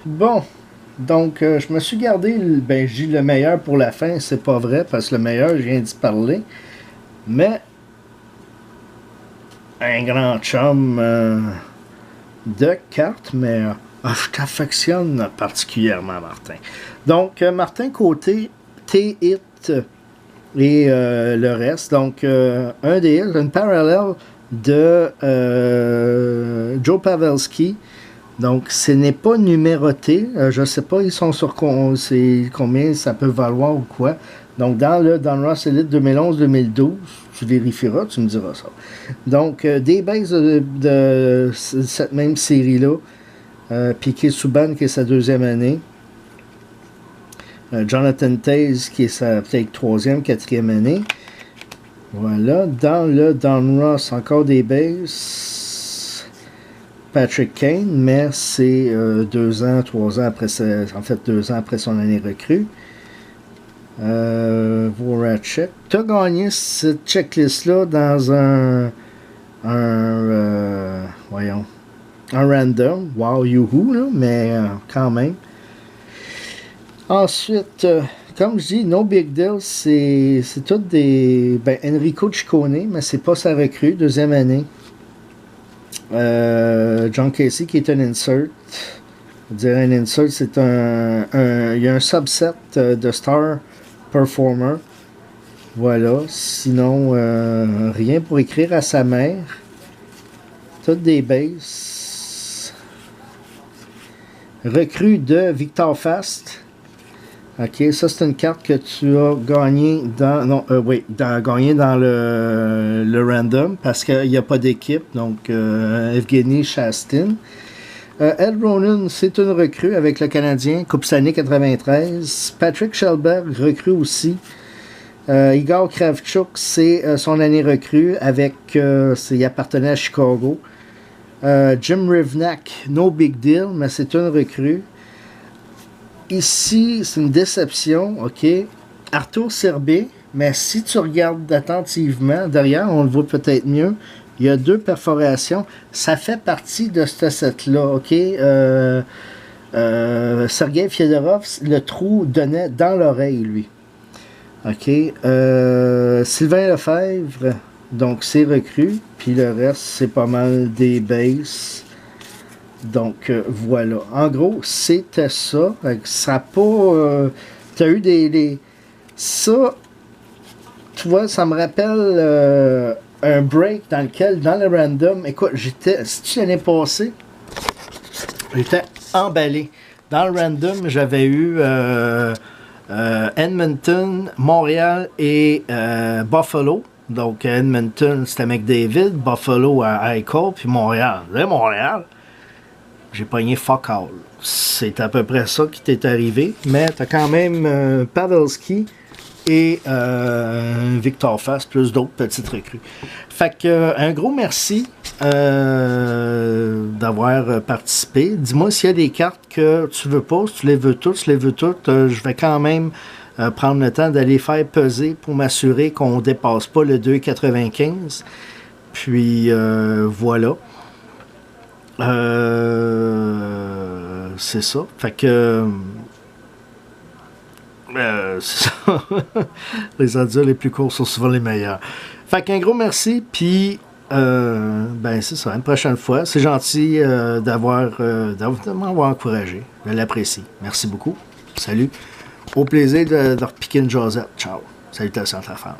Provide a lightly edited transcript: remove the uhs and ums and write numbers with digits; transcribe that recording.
Bon, donc je me suis gardé, ben je dis le meilleur pour la fin, c'est pas vrai, parce que le meilleur, je viens d'y parler, mais un grand chum de cartes, mais je t'affectionne particulièrement, Martin. Donc, Martin Côté, T-Hit et le reste, donc un des hits, une parallèle de Joe Pavelski. Donc, ce n'est pas numéroté. Je ne sais pas, ils sont sur combien ça peut valoir ou quoi. Donc, dans le Ross Elite 2011-2012, tu vérifieras, tu me diras ça. Donc, des bases de cette même série-là. Piquet Subban, qui est sa deuxième année. Jonathan Toews, qui est sa peut-être troisième, quatrième année. Voilà. Dans le Don Ross, encore des bases. Patrick Kane, mais c'est 2 ans, 3 ans après, en fait 2 ans après son année recrue. Voracek. Tu as gagné cette checklist-là dans voyons, un random. Wow, youhou, là, mais quand même. Ensuite, comme je dis, no big deal, c'est tout des... Ben, Enrico Ciccone, mais c'est pas sa recrue, deuxième année. John Casey qui est un insert. Je dirais un insert, c'est il y a un subset de star performer. Voilà. Sinon, rien pour écrire à sa mère. Toutes des bases. Recrue de Victor Fast. Ok, ça c'est une carte que tu as gagnée dans. Non, oui, gagné dans le random parce qu'il n'y a pas d'équipe. Donc, Evgeny Shastin. Ed Ronan, c'est une recrue avec le Canadien, Coupe Stanley 93. Patrick Shelberg, recrue aussi. Igor Kravchuk, c'est son année recrue avec. Il appartenait à Chicago. Jim Rivnak, no big deal, mais c'est une recrue. Ici, c'est une déception, ok. Arthur Serbé, mais si tu regardes attentivement, derrière, on le voit peut-être mieux, il y a 2 perforations. Ça fait partie de ce set-là, ok. Sergei Fiodorov, le trou donnait dans l'oreille, lui. Ok. Sylvain Lefebvre, donc c'est recru, puis le reste, c'est pas mal des bases. Donc, voilà. En gros, c'était ça. Ça n'a pas... t'as eu des... Ça, tu vois, ça me rappelle un break dans lequel, dans le random... Écoute, si l'année passée, j'étais emballé. Dans le random, j'avais eu Edmonton, Montréal et Buffalo. Donc, Edmonton, c'était McDavid. Buffalo à Eichel, puis Montréal. Montréal, j'ai pogné fuck all. C'est à peu près ça qui t'est arrivé. Mais t'as quand même Pavelski et Victor Fast, plus d'autres petites recrues. Fait que un gros merci d'avoir participé. Dis-moi s'il y a des cartes que tu veux pas, si tu les veux toutes, je vais quand même prendre le temps d'aller faire peser pour m'assurer qu'on ne dépasse pas le 2,95. Puis voilà. C'est ça. Fait que c'est ça. Les adultes les plus courts sont souvent les meilleurs. Fait qu'un gros merci, puis ben c'est ça, une prochaine fois. C'est gentil de m'avoir encouragé. Je l'apprécie. Merci beaucoup. Salut. Au plaisir de repiquer une Josette. Ciao. Salutations à ta femme.